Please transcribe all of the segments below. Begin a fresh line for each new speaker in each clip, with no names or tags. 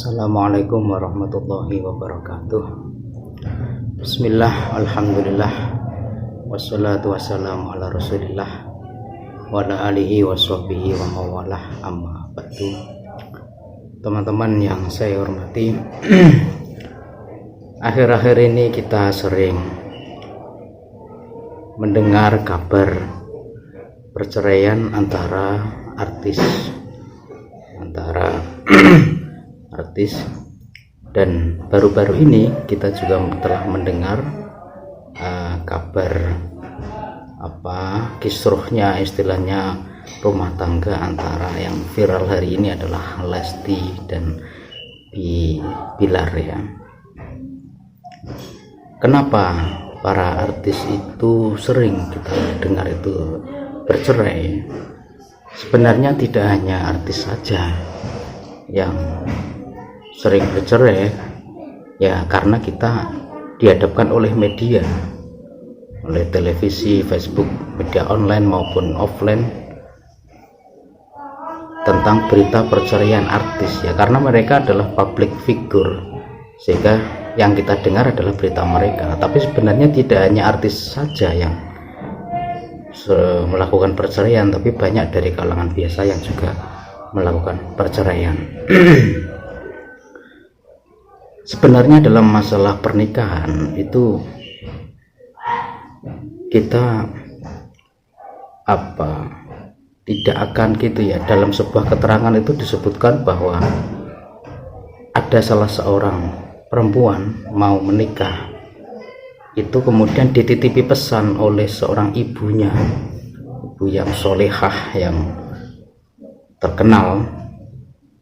Assalamualaikum warahmatullahi wabarakatuh. Bismillah, alhamdulillah, wassalatu wassalamu ala rasulillah wa ala alihi wa sahbihi wa mawalah, amma ba'du. Teman-teman yang saya hormati, akhir-akhir ini kita sering mendengar kabar perceraian antara artis dan baru-baru ini kita juga telah mendengar kabar kisruhnya, istilahnya rumah tangga antara yang viral hari ini adalah Lesti dan Bilar ya. Kenapa para artis itu sering kita dengar itu bercerai? Sebenarnya tidak hanya artis saja yang sering bercerai ya, karena kita dihadapkan oleh media, oleh televisi, Facebook, media online maupun offline tentang berita perceraian artis ya, karena mereka adalah public figure sehingga yang kita dengar adalah berita mereka. Tapi sebenarnya tidak hanya artis saja yang melakukan perceraian, tapi banyak dari kalangan biasa yang juga melakukan perceraian. Sebenarnya dalam masalah pernikahan itu kita tidak akan gitu ya. Dalam sebuah keterangan itu disebutkan bahwa ada salah seorang perempuan mau menikah, itu kemudian dititipi pesan oleh seorang ibunya, ibu yang solehah yang terkenal,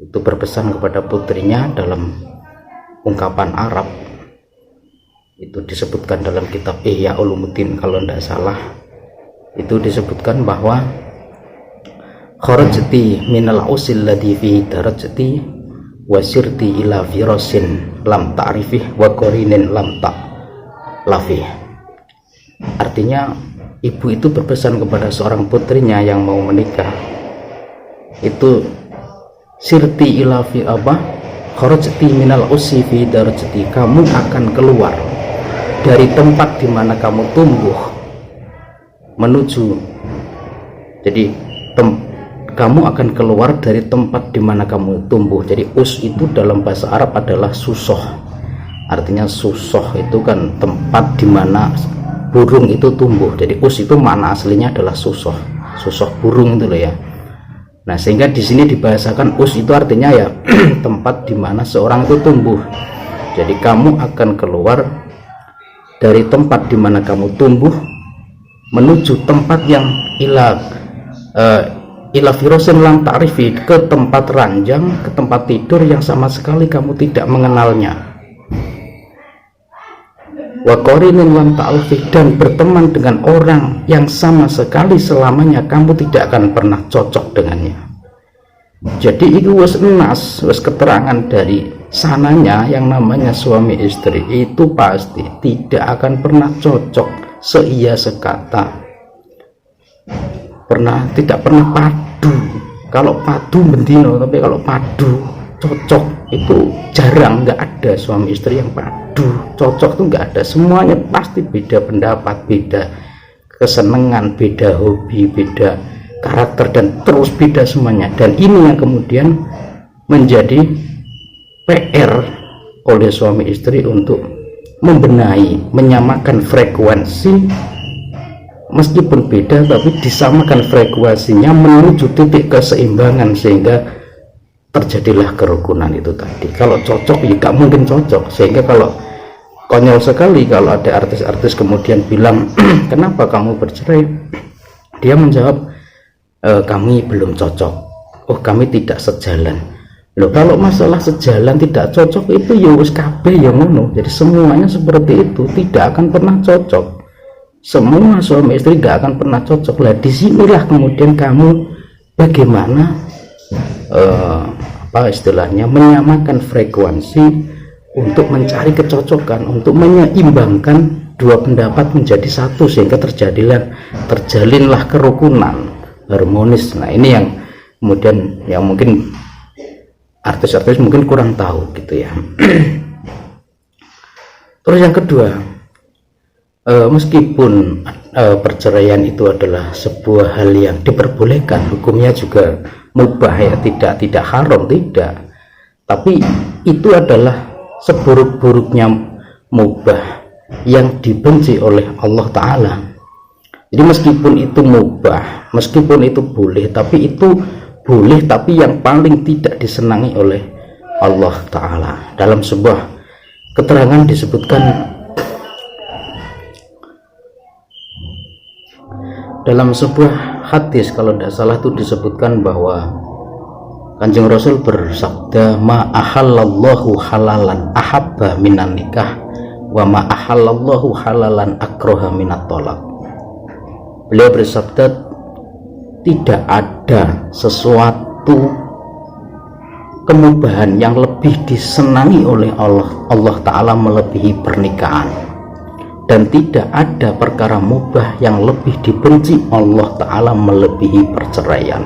itu berpesan kepada putrinya dalam ungkapan Arab. Itu disebutkan dalam kitab Ihya Ulumuddin kalau tidak salah. Itu disebutkan bahwa kharajti minal usil ladhi fi darajti wasirti ila firasin lam ta'rifih wa qarinin lam ta'lafih. Artinya ibu itu berpesan kepada seorang putrinya yang mau menikah, itu sirti ila fi kharajti minal usi fi darajti, kamu akan keluar dari tempat di mana kamu tumbuh menuju, jadi kamu akan keluar dari tempat di mana kamu tumbuh. Jadi us itu dalam bahasa Arab adalah susoh, artinya susoh itu kan tempat di mana burung itu tumbuh. Jadi us itu mana aslinya adalah susoh burung itu loh ya. Nah, sehingga di sini dibahasakan us itu artinya ya tempat di mana seorang itu tumbuh. Jadi kamu akan keluar dari tempat di mana kamu tumbuh menuju tempat yang ila firosin lam ta'rifi, ke tempat ranjang, ke tempat tidur yang sama sekali kamu tidak mengenalnya. Wa qarinin lam ta'alfi, dan berteman dengan orang yang sama sekali selamanya kamu tidak akan pernah cocok dengannya. Jadi itu wis keterangan dari sananya yang namanya suami istri itu pasti tidak akan pernah cocok seia sekata. Tidak pernah padu. Kalau padu bendino, tapi kalau padu cocok itu jarang, nggak ada suami istri yang padu cocok tuh nggak ada. Semuanya pasti beda pendapat, beda kesenangan, beda hobi, beda karakter, dan terus beda semuanya. Dan ini yang kemudian menjadi PR oleh suami istri untuk membenahi, menyamakan frekuensi. Meskipun beda tapi disamakan frekuensinya menuju titik keseimbangan sehingga terjadilah kerukunan itu tadi. Kalau cocok ya gak mungkin cocok, sehingga kalau konyol sekali kalau ada artis-artis kemudian bilang kenapa kamu bercerai, dia menjawab kami belum cocok, kami tidak sejalan. Loh, kalau masalah sejalan tidak cocok itu ya wis kabeh ya ngono. Jadi semuanya seperti itu, tidak akan pernah cocok. Semua suami istri gak akan pernah cocok. Lah disinilah kemudian kamu bagaimana istilahnya menyamakan frekuensi untuk mencari kecocokan, untuk menyeimbangkan dua pendapat menjadi satu sehingga terjalinlah kerukunan harmonis. Nah, ini yang kemudian yang mungkin artis-artis mungkin kurang tahu gitu ya. Terus yang kedua, meskipun perceraian itu adalah sebuah hal yang diperbolehkan, hukumnya juga mubah ya, tidak haram, tidak, tapi itu adalah seburuk-buruknya mubah yang dibenci oleh Allah Ta'ala. Jadi meskipun itu mubah, meskipun itu boleh, tapi itu boleh tapi yang paling tidak disenangi oleh Allah Ta'ala. Dalam sebuah keterangan disebutkan, dalam sebuah hadis kalau tidak salah itu disebutkan bahwa Kanjeng Rasul bersabda, ma ahallallahu halalan ahabba minan nikah wa ma ahallallahu halalan akroha minat tolak. Beliau bersabda, tidak ada sesuatu kemubahan yang lebih disenangi oleh Allah Ta'ala melebihi pernikahan, dan tidak ada perkara mubah yang lebih dibenci Allah Ta'ala melebihi perceraian.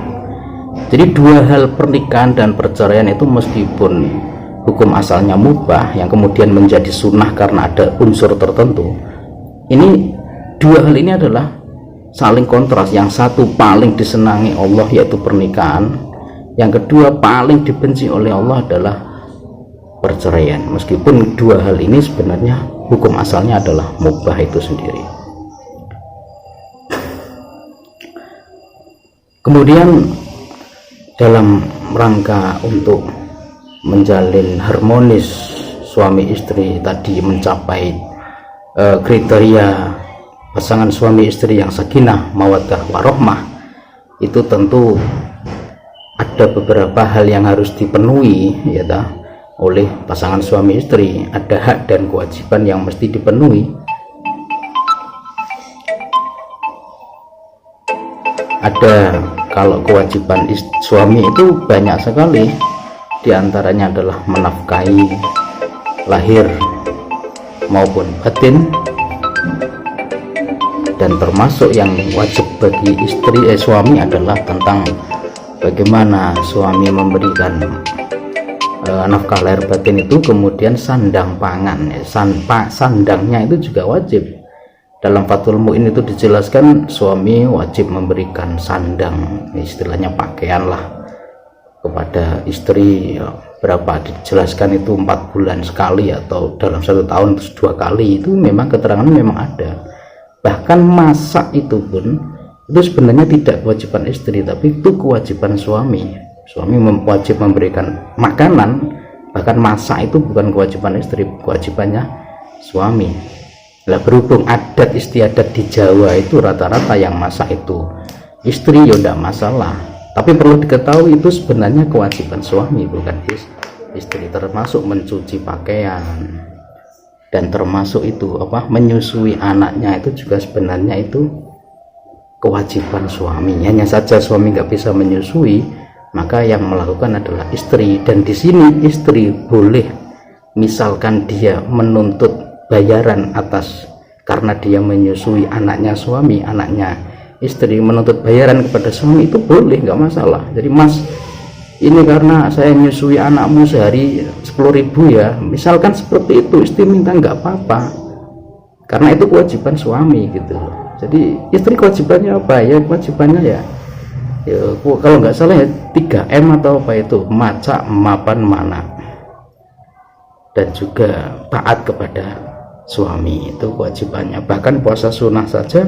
Jadi dua hal, pernikahan dan perceraian, itu meskipun hukum asalnya mubah yang kemudian menjadi sunnah karena ada unsur tertentu, ini dua hal ini adalah saling kontras. Yang satu paling disenangi Allah yaitu pernikahan, yang kedua paling dibenci oleh Allah adalah perceraian, meskipun dua hal ini sebenarnya hukum asalnya adalah mubah itu sendiri. Kemudian dalam rangka untuk menjalin harmonis suami istri tadi, mencapai kriteria pasangan suami istri yang sakinah, mawaddah, warohmah, itu tentu ada beberapa hal yang harus dipenuhi ya oleh pasangan suami istri. Ada hak dan kewajiban yang mesti dipenuhi. Ada, kalau kewajiban suami itu banyak sekali, diantaranya adalah menafkahi lahir maupun batin, dan termasuk yang wajib bagi suami adalah tentang bagaimana suami memberikan nafkah lahir batin itu, kemudian sandang pangan, sandangnya itu juga wajib. Dalam Fathul Mu'in itu dijelaskan suami wajib memberikan sandang, istilahnya pakaian lah, kepada istri. Berapa dijelaskan itu 4 bulan sekali atau dalam 1 tahun 2 kali, itu memang keterangan memang ada. Bahkan masak itu pun itu sebenarnya tidak kewajiban istri, tapi itu kewajiban suami. Suami wajib memberikan makanan, bahkan masak itu bukan kewajiban istri, kewajibannya suami. Lah berhubung adat istiadat di Jawa itu rata-rata yang masak itu istri, ya tidak masalah, tapi perlu diketahui itu sebenarnya kewajiban suami bukan istri, termasuk mencuci pakaian, dan termasuk itu menyusui anaknya, itu juga sebenarnya itu kewajiban suami. Hanya saja suami nggak bisa menyusui, maka yang melakukan adalah istri. Dan di sini istri boleh, misalkan dia menuntut bayaran atas karena dia menyusui anaknya suami, anaknya istri menuntut bayaran kepada suami, itu boleh, nggak masalah. Jadi, mas, ini karena saya menyusui anakmu sehari 10.000 ya, misalkan seperti itu, istri minta, nggak apa-apa, karena itu kewajiban suami gitu loh. Jadi istri kewajibannya apa ya? Kewajibannya ya kalau nggak salah ya 3M atau apa itu, maca, mapan, mana, dan juga taat kepada suami, itu kewajibannya. Bahkan puasa sunnah saja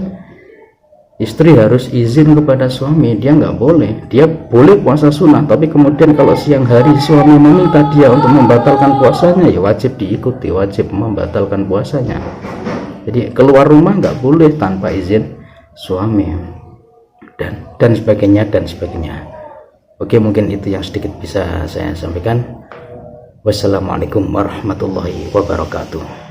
istri harus izin kepada suami, dia nggak boleh, dia boleh puasa sunnah, tapi kemudian kalau siang hari suami meminta dia untuk membatalkan puasanya, ya wajib diikuti, wajib membatalkan puasanya. Jadi keluar rumah nggak boleh tanpa izin suami, dan sebagainya dan sebagainya. Oke, mungkin itu yang sedikit bisa saya sampaikan. Wassalamualaikum warahmatullahi wabarakatuh.